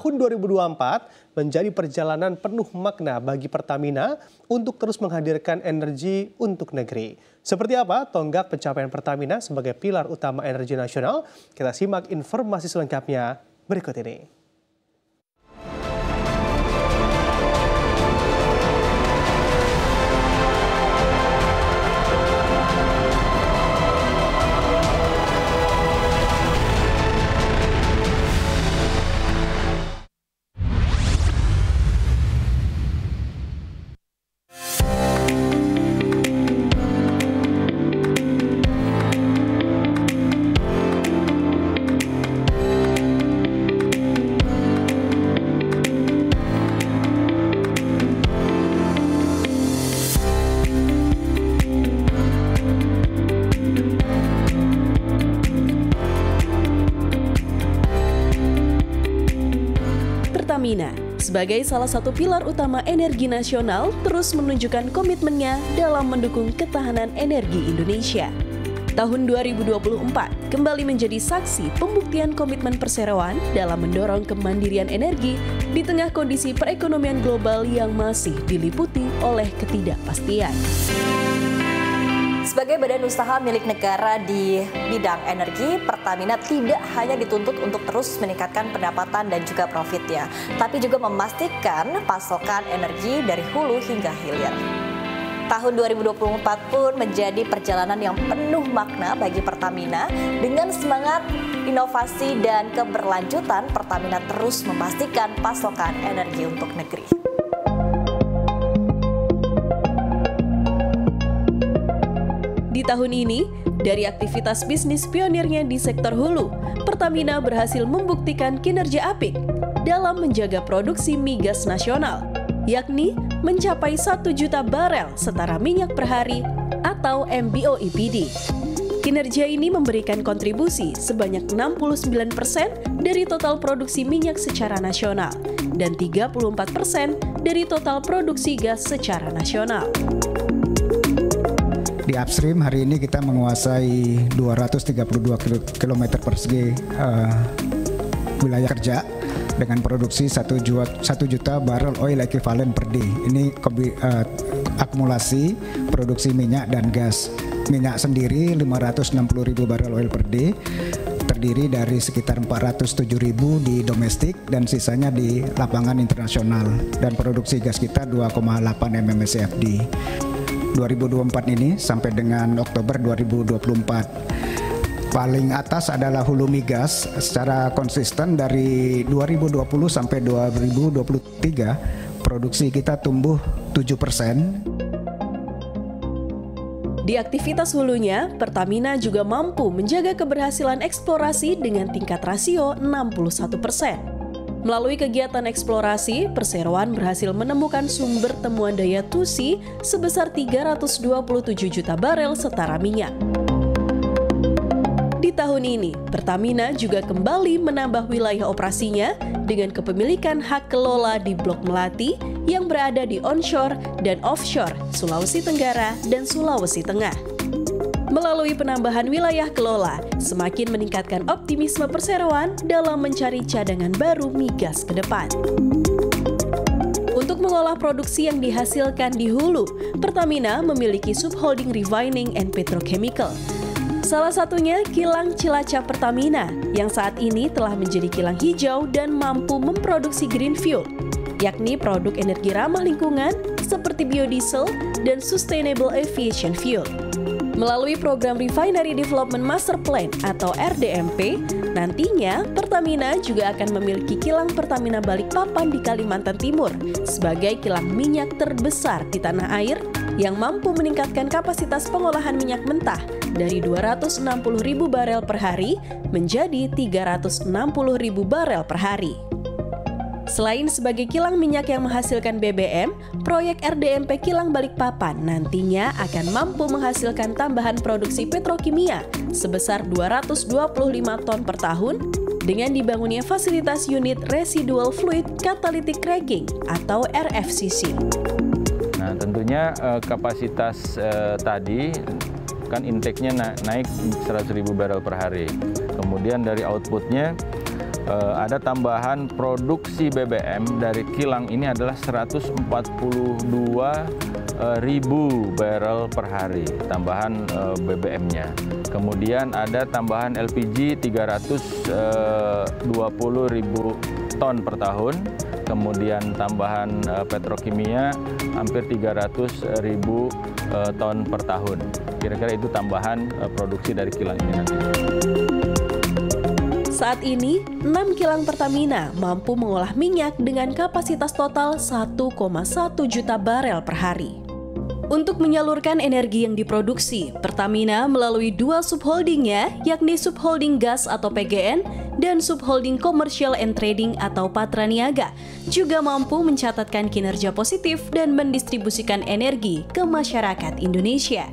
tahun 2024 menjadi perjalanan penuh makna bagi Pertamina untuk terus menghadirkan energi untuk negeri. Seperti apa tonggak pencapaian Pertamina sebagai pilar utama energi nasional? Kita simak informasi selengkapnya berikut ini. Pertamina, sebagai salah satu pilar utama energi nasional, terus menunjukkan komitmennya dalam mendukung ketahanan energi Indonesia. Tahun 2024 kembali menjadi saksi pembuktian komitmen perseroan dalam mendorong kemandirian energi di tengah kondisi perekonomian global yang masih diliputi oleh ketidakpastian. Sebagai badan usaha milik negara di bidang energi, Pertamina tidak hanya dituntut untuk terus meningkatkan pendapatan dan juga profitnya, tapi juga memastikan pasokan energi dari hulu hingga hilir. Tahun 2024 pun menjadi perjalanan yang penuh makna bagi Pertamina. Dengan semangat inovasi dan keberlanjutan, Pertamina terus memastikan pasokan energi untuk negeri. Di tahun ini, dari aktivitas bisnis pionirnya di sektor hulu, Pertamina berhasil membuktikan kinerja apik dalam menjaga produksi migas nasional, yakni mencapai 1 juta barel setara minyak per hari atau MBO/EPD. Kinerja ini memberikan kontribusi sebanyak 69% dari total produksi minyak secara nasional dan 34% dari total produksi gas secara nasional. Di upstream hari ini kita menguasai 232 km persegi wilayah kerja dengan produksi 1 juta barrel oil equivalent per day. Ini akumulasi produksi minyak dan gas. Minyak sendiri 560.000 barrel oil per day, terdiri dari sekitar 407.000 di domestik dan sisanya di lapangan internasional. Dan produksi gas kita 2,8 mmscfd. 2024 ini sampai dengan Oktober 2024. Paling atas adalah hulu migas secara konsisten dari 2020 sampai 2023 produksi kita tumbuh 7%. Di aktivitas hulunya, Pertamina juga mampu menjaga keberhasilan eksplorasi dengan tingkat rasio 61%. Melalui kegiatan eksplorasi, perseroan berhasil menemukan sumber temuan daya TUSI sebesar 327 juta barel setara minyak. Di tahun ini, Pertamina juga kembali menambah wilayah operasinya dengan kepemilikan hak kelola di Blok Melati yang berada di onshore dan offshore Sulawesi Tenggara dan Sulawesi Tengah. Melalui penambahan wilayah kelola, semakin meningkatkan optimisme perseroan dalam mencari cadangan baru migas ke depan. Untuk mengolah produksi yang dihasilkan di hulu, Pertamina memiliki subholding refining and petrochemical. Salah satunya kilang Cilacap Pertamina yang saat ini telah menjadi kilang hijau dan mampu memproduksi green fuel, yakni produk energi ramah lingkungan seperti biodiesel dan sustainable aviation fuel. Melalui program Refinery Development Master Plan atau RDMP, nantinya Pertamina juga akan memiliki kilang Pertamina Balikpapan di Kalimantan Timur sebagai kilang minyak terbesar di tanah air yang mampu meningkatkan kapasitas pengolahan minyak mentah dari 260.000 barel per hari menjadi 360.000 barel per hari. Selain sebagai kilang minyak yang menghasilkan BBM, proyek RDMP Kilang Balikpapan nantinya akan mampu menghasilkan tambahan produksi petrokimia sebesar 225 ton per tahun dengan dibangunnya fasilitas unit Residual Fluid Catalytic Cracking atau RFCC. Nah, tentunya kapasitas tadi kan intake-nya naik 100.000 barel per hari. Kemudian dari output-nya ada tambahan produksi BBM dari kilang ini adalah 142.000 barrel per hari tambahan BBM-nya. Kemudian ada tambahan LPG 320.000 ton per tahun. Kemudian tambahan petrokimia hampir 300.000 ton per tahun. Kira-kira itu tambahan produksi dari kilang ini nanti. Saat ini, 6 kilang Pertamina mampu mengolah minyak dengan kapasitas total 1,1 juta barel per hari. Untuk menyalurkan energi yang diproduksi, Pertamina melalui 2 subholdingnya, yakni Subholding Gas atau PGN dan Subholding Commercial and Trading atau Patra Niaga, juga mampu mencatatkan kinerja positif dan mendistribusikan energi ke masyarakat Indonesia.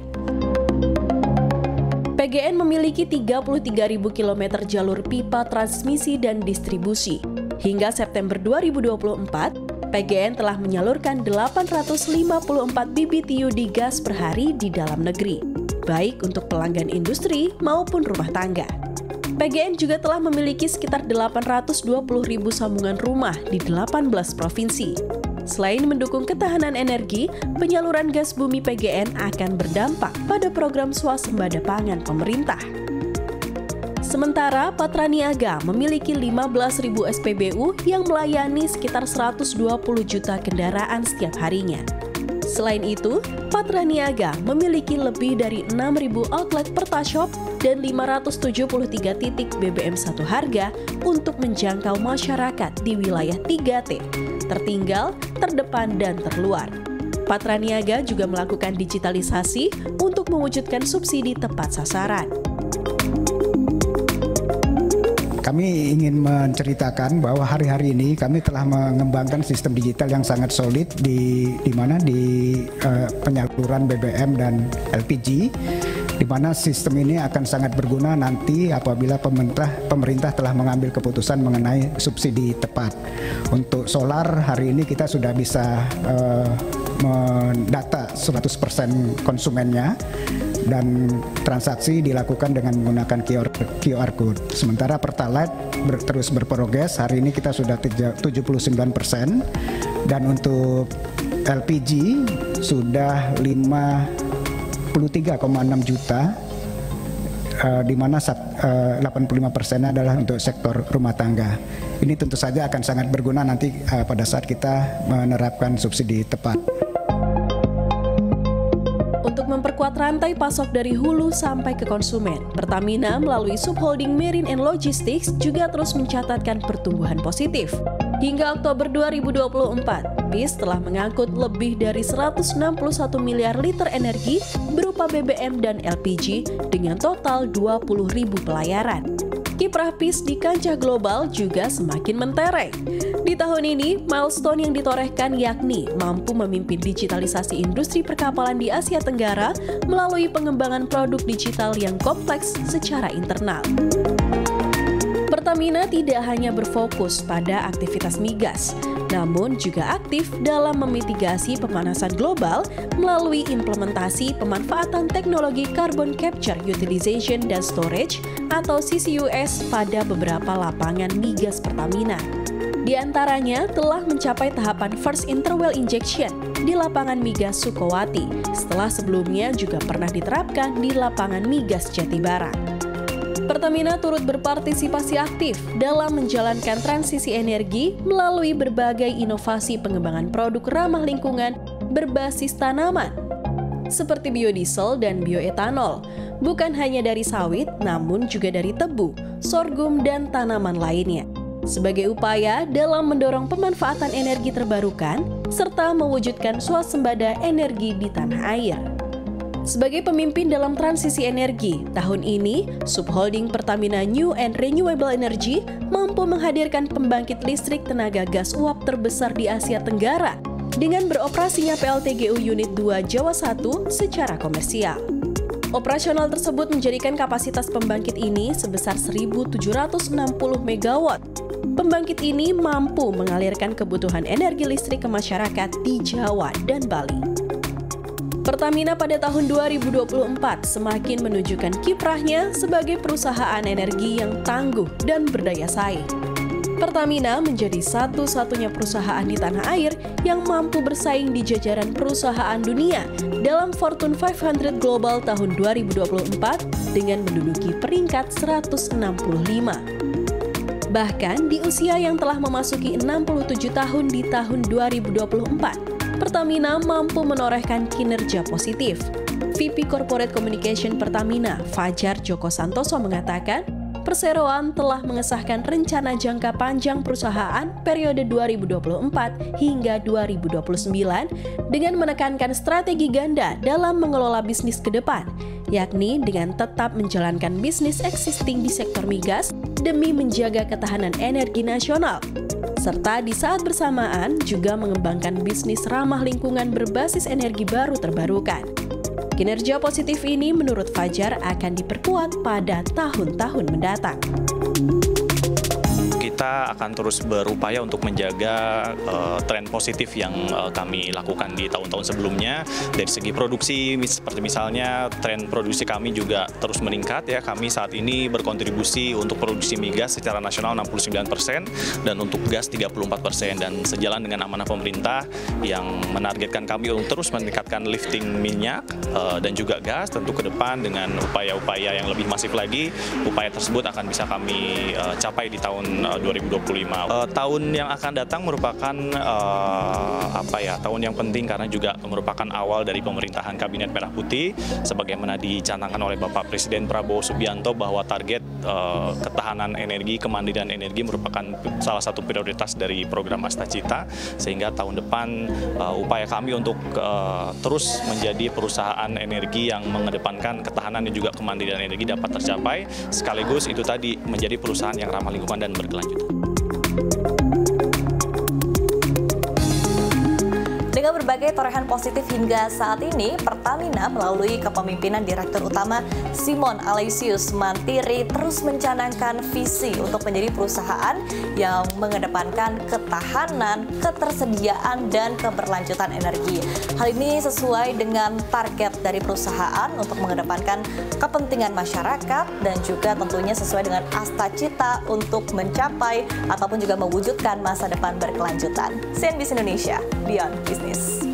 PGN memiliki 33.000 km jalur pipa transmisi dan distribusi. Hingga September 2024, PGN telah menyalurkan 854 BBTU di gas per hari di dalam negeri, baik untuk pelanggan industri maupun rumah tangga. PGN juga telah memiliki sekitar 820.000 sambungan rumah di 18 provinsi. Selain mendukung ketahanan energi, penyaluran gas bumi PGN akan berdampak pada program swasembada pangan pemerintah. Sementara Patra Niaga memiliki 15.000 SPBU yang melayani sekitar 120 juta kendaraan setiap harinya. Selain itu, Patra Niaga memiliki lebih dari 6.000 outlet Pertashop dan 573 titik BBM satu harga untuk menjangkau masyarakat di wilayah 3T, tertinggal, terdepan, dan terluar. Patra Niaga juga melakukan digitalisasi untuk mewujudkan subsidi tepat sasaran. Kami ingin menceritakan bahwa hari-hari ini kami telah mengembangkan sistem digital yang sangat solid di penyaluran BBM dan LPG, di mana sistem ini akan sangat berguna nanti apabila pemerintah telah mengambil keputusan mengenai subsidi tepat. Untuk solar hari ini kita sudah bisa mendata 100% konsumennya dan transaksi dilakukan dengan menggunakan QR code. Sementara Pertalite terus berprogres, hari ini kita sudah 79% dan untuk LPG sudah 53,6 juta, di mana 85% adalah untuk sektor rumah tangga. Ini tentu saja akan sangat berguna nanti pada saat kita menerapkan subsidi tepat. Untuk memperkuat rantai pasok dari hulu sampai ke konsumen, Pertamina melalui Subholding Marine and Logistics juga terus mencatatkan pertumbuhan positif. Hingga Oktober 2024, PIS telah mengangkut lebih dari 161 miliar liter energi berupa BBM dan LPG dengan total 20.000 pelayaran. Kiprah PIS di kancah global juga semakin mentereng. Di tahun ini, milestone yang ditorehkan yakni mampu memimpin digitalisasi industri perkapalan di Asia Tenggara melalui pengembangan produk digital yang kompleks secara internal. Pertamina tidak hanya berfokus pada aktivitas migas, namun juga aktif dalam memitigasi pemanasan global melalui implementasi pemanfaatan teknologi Carbon Capture Utilization dan Storage atau CCUS pada beberapa lapangan migas Pertamina. Di antaranya telah mencapai tahapan First Interwell Injection di lapangan migas Sukowati, setelah sebelumnya juga pernah diterapkan di lapangan migas Jatibarang. Pertamina turut berpartisipasi aktif dalam menjalankan transisi energi melalui berbagai inovasi pengembangan produk ramah lingkungan berbasis tanaman, seperti biodiesel dan bioetanol, bukan hanya dari sawit, namun juga dari tebu, sorghum, dan tanaman lainnya. Sebagai upaya dalam mendorong pemanfaatan energi terbarukan, serta mewujudkan swasembada energi di tanah air. Sebagai pemimpin dalam transisi energi, tahun ini Subholding Pertamina New and Renewable Energy mampu menghadirkan pembangkit listrik tenaga gas uap terbesar di Asia Tenggara dengan beroperasinya PLTGU Unit 2 Jawa 1 secara komersial. Operasional tersebut menjadikan kapasitas pembangkit ini sebesar 1.760 MW. Pembangkit ini mampu mengalirkan kebutuhan energi listrik ke masyarakat di Jawa dan Bali. Pertamina pada tahun 2024 semakin menunjukkan kiprahnya sebagai perusahaan energi yang tangguh dan berdaya saing. Pertamina menjadi satu-satunya perusahaan di tanah air yang mampu bersaing di jajaran perusahaan dunia dalam Fortune 500 Global tahun 2024 dengan menduduki peringkat 165. Bahkan di usia yang telah memasuki 67 tahun di tahun 2024, Pertamina mampu menorehkan kinerja positif. VP Corporate Communication Pertamina, Fajar Joko Santoso mengatakan, perseroan telah mengesahkan rencana jangka panjang perusahaan periode 2024 hingga 2029 dengan menekankan strategi ganda dalam mengelola bisnis ke depan, yakni dengan tetap menjalankan bisnis existing di sektor migas demi menjaga ketahanan energi nasional, serta di saat bersamaan juga mengembangkan bisnis ramah lingkungan berbasis energi baru terbarukan. Kinerja positif ini menurut Fajar akan diperkuat pada tahun-tahun mendatang. Kita akan terus berupaya untuk menjaga tren positif yang kami lakukan di tahun-tahun sebelumnya. Dari segi produksi, seperti misalnya tren produksi kami juga terus meningkat ya. Kami saat ini berkontribusi untuk produksi migas secara nasional 69% dan untuk gas 34%. Dan sejalan dengan amanah pemerintah yang menargetkan kami untuk terus meningkatkan lifting minyak dan juga gas, tentu ke depan dengan upaya-upaya yang lebih masif lagi, upaya tersebut akan bisa kami capai di tahun 2025. Tahun yang akan datang merupakan tahun yang penting karena juga merupakan awal dari pemerintahan Kabinet Merah Putih, sebagaimana dicanangkan oleh Bapak Presiden Prabowo Subianto bahwa target ketahanan energi, kemandirian energi merupakan salah satu prioritas dari program Astacita, sehingga tahun depan upaya kami untuk terus menjadi perusahaan energi yang mengedepankan ketahanan dan juga kemandirian energi dapat tercapai, sekaligus itu tadi menjadi perusahaan yang ramah lingkungan dan berkelanjutan. Dengan berbagai torehan positif hingga saat ini, Pertamina melalui kepemimpinan Direktur Utama Simon Alexius Mantiri terus mencanangkan visi untuk menjadi perusahaan yang mengedepankan ketahanan, ketersediaan, dan keberlanjutan energi. Hal ini sesuai dengan target dari perusahaan untuk mengedepankan kepentingan masyarakat dan juga tentunya sesuai dengan Astacita untuk mencapai ataupun juga mewujudkan masa depan berkelanjutan. CNBC Indonesia, Beyond Business.